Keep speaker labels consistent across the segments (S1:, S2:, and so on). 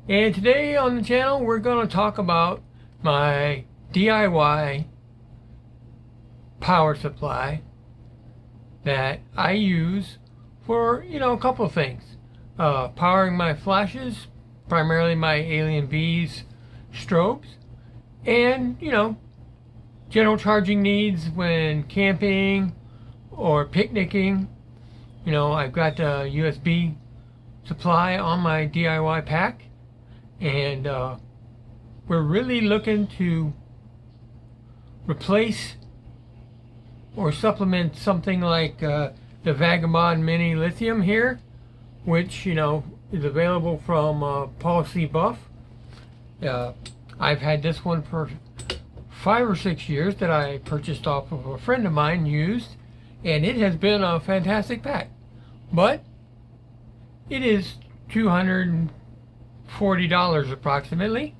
S1: And today on the channel we're going to talk about my DIY power supply that I use for, a couple of things. Powering my flashes, primarily my Alien Bees strobes, and, general charging needs when camping or picnicking. I've got a USB supply on my DIY pack, and we're really looking to replace or supplement something like the Vagabond Mini Lithium here, which is available from Policy Buff. I've had this one for 5 or 6 years that I purchased off of a friend of mine used, and it has been a fantastic pack. But it is $240 approximately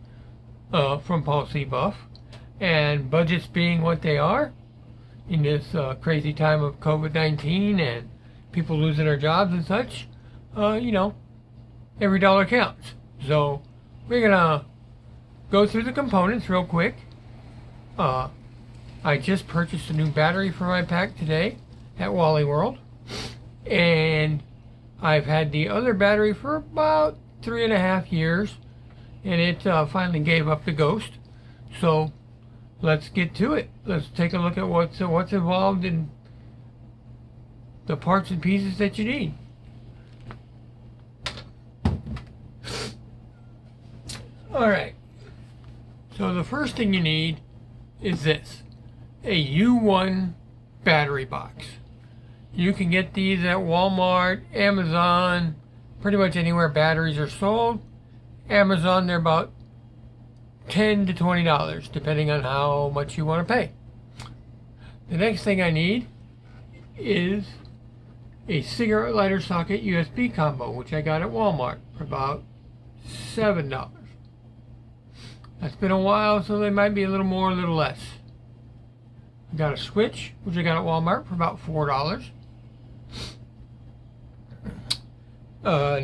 S1: from Policy Buff, and budgets being what they are in this crazy time of COVID-19 and people losing their jobs and such, every dollar counts. So we're gonna go through the components real quick. I just purchased a new battery for my pack today at Wally World, and I've had the other battery for about 3.5 years, and it finally gave up the ghost. So let's get to it. Let's take a look at what's involved in the parts and pieces that you need. Alright, so the first thing you need is this, a U1 battery box. You can get these at Walmart, Amazon, pretty much anywhere batteries are sold. Amazon, they're about $10 to $20 depending on how much you want to pay. The next thing I need is a cigarette lighter socket USB combo, which I got at Walmart for about $7. That's been a while, so they might be a little more, a little less. I got a switch, which I got at Walmart for about $4.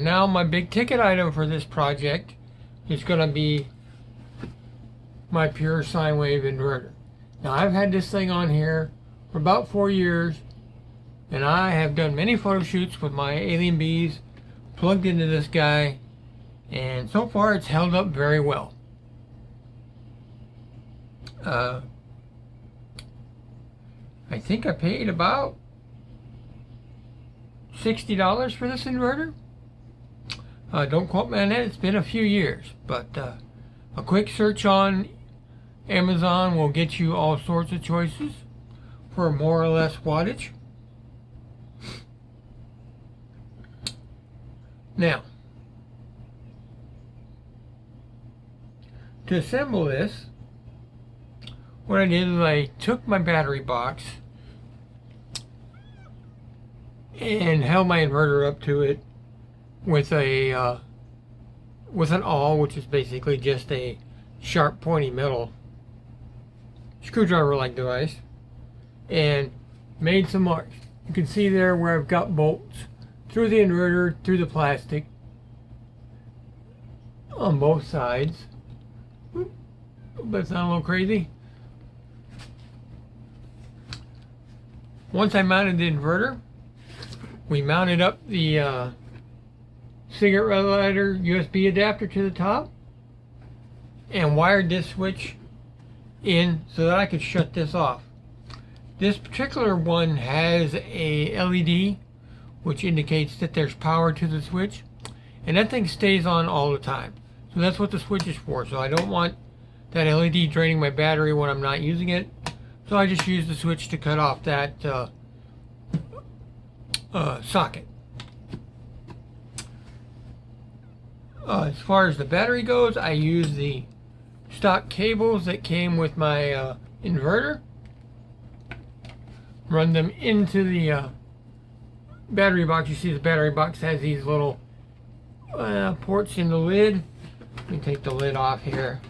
S1: Now my big ticket item for this project is going to be my pure sine wave inverter. Now I've had this thing on here for about 4 years, and I have done many photo shoots with my Alien Bees plugged into this guy, and so far it's held up very well. I think I paid about $60 for this inverter. Don't quote me on that, it's been a few years, but a quick search on Amazon will get you all sorts of choices for more or less wattage. Now, to assemble this, what I did is I took my battery box and held my inverter up to it with a with an awl, which is basically just a sharp pointy metal screwdriver like device, and made some marks. You can see there where I've got bolts through the inverter, through the plastic on both sides. That sound a little crazy. Once I mounted the inverter, we mounted up the cigarette lighter USB adapter to the top and wired this switch in so that I could shut this off. This particular one has a LED which indicates that there's power to the switch, and that thing stays on all the time. So that's what the switch is for. So I don't want that LED draining my battery when I'm not using it. So I just use the switch to cut off that socket. As far as the battery goes, I use the stock cables that came with my inverter. Run them into the battery box. You see the battery box has these little ports in the lid. Let me take the lid off here.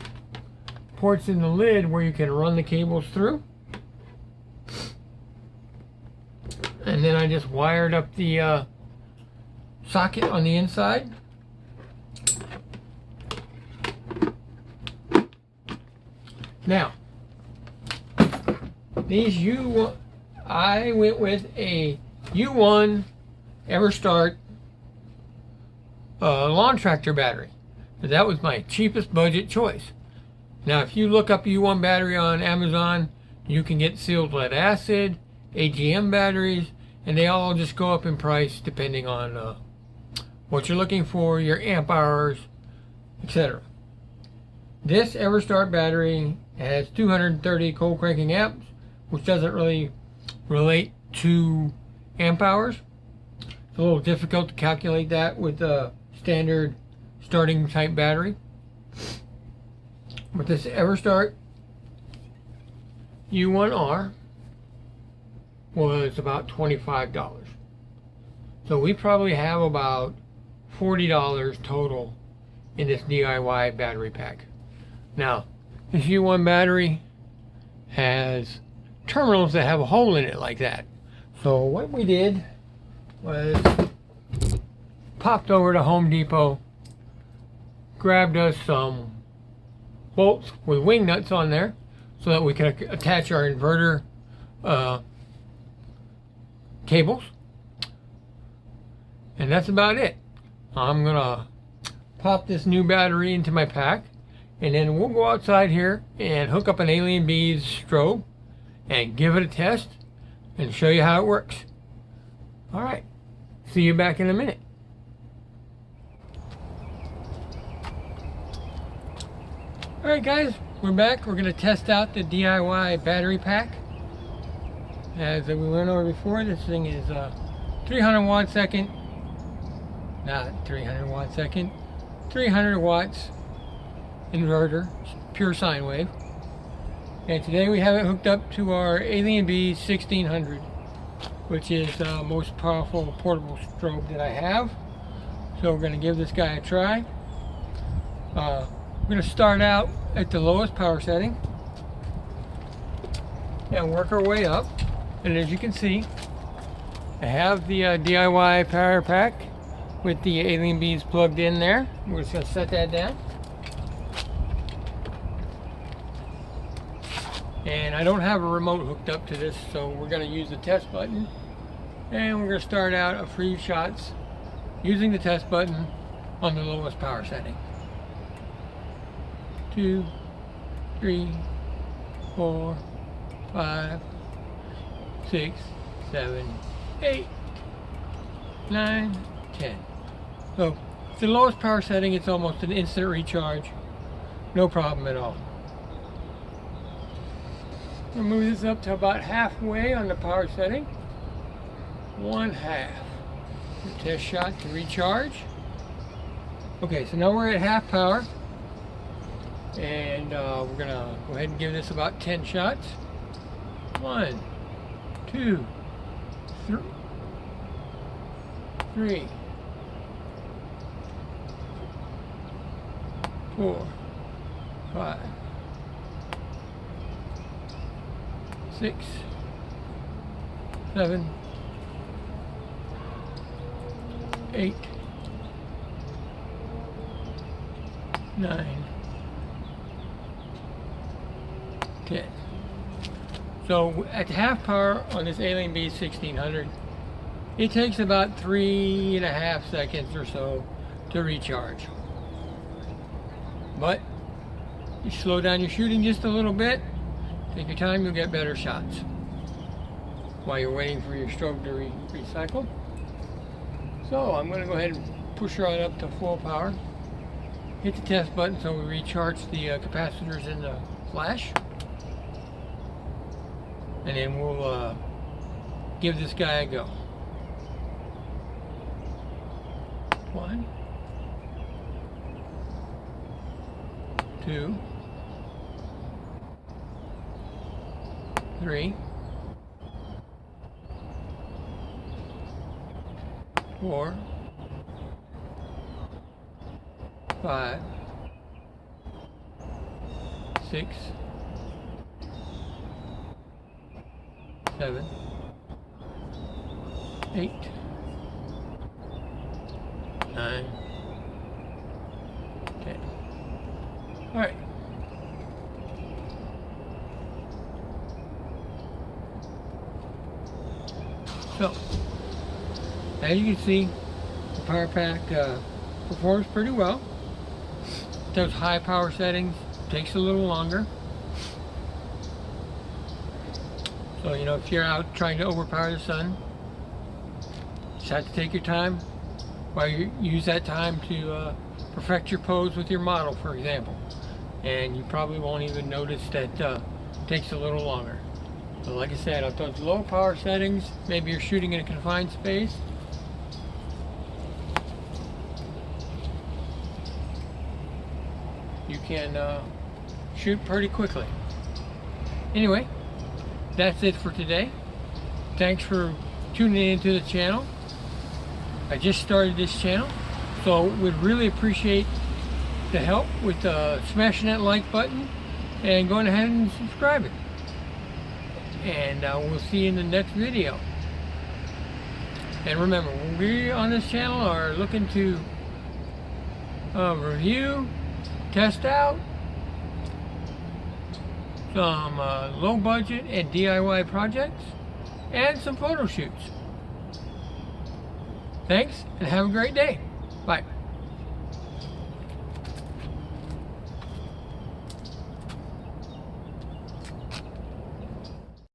S1: Ports in the lid where you can run the cables through. And then I just wired up the socket on the inside. Now, these I went with a U1 Everstart lawn tractor battery. That was my cheapest budget choice. Now, if you look up U1 battery on Amazon, you can get sealed lead acid, AGM batteries, and they all just go up in price depending on what you're looking for, your amp hours, etc. This Everstart battery has 230 cold cranking amps, which doesn't really relate to amp hours. It's a little difficult to calculate that with a standard starting type battery. But this Everstart U1R was about $25. So we probably have about $40 total in this DIY battery pack. Now, this U1 battery has terminals that have a hole in it like that. So what we did was popped over to Home Depot, grabbed us some bolts with wing nuts on there so that we could attach our inverter cables, and that's about it. I'm gonna pop this new battery into my pack, and then we'll go outside here and hook up an Alien Bees strobe and give it a test and show you how it works. Alright, see you back in a minute. Alright guys, we're back. We're going to test out the DIY battery pack. As we went over before, this thing is 300 watt second, not 300 watt second, 300 watts inverter, pure sine wave. And today we have it hooked up to our Alien Bees 1600, which is the most powerful portable strobe that I have. So we're going to give this guy a try. We're going to start out at the lowest power setting and work our way up. And as you can see, I have the DIY power pack with the Alien Bees plugged in there. We're just going to set that down. And I don't have a remote hooked up to this, so we're going to use the test button. And we're going to start out a few shots using the test button on the lowest power setting. 2, 3, 4, 5, 6, 7, 8, 9, 10. So, the lowest power setting, it's almost an instant recharge. No problem at all. We'll move this up to about halfway on the power setting. 1/2. Test shot to recharge. Okay, so now we're at half power. And we're going to go ahead and give this about 10 shots. 1, 2, 3, 4, 5, 6, 7, 8, 9, 10. So at half power on this Alien Bees 1600, it takes about 3.5 seconds or so to recharge. But you slow down your shooting just a little bit, take your time, you'll get better shots while you're waiting for your strobe to recycle. So I'm going to go ahead and push right up to full power. Hit the test button so we recharge the capacitors in the flash. And then we'll give this guy a go. 1, 2, 3, 4, 5, 6, 7, 8, 9, 10. Alright. So, as you can see, the power pack performs pretty well. Those high power settings takes a little longer. So, you know, if you're out trying to overpower the sun, just have to take your time while you use that time to perfect your pose with your model, for example. And you probably won't even notice that it takes a little longer. So like I said, at those low power settings, maybe you're shooting in a confined space, you can shoot pretty quickly. Anyway, that's it for today. Thanks for tuning into the channel. I just started this channel, so would really appreciate the help with smashing that like button and going ahead and subscribing. And we'll see you in the next video. And remember, we on this channel are looking to review, test out some low budget and DIY projects and some photo shoots. Thanks and have a great day. Bye.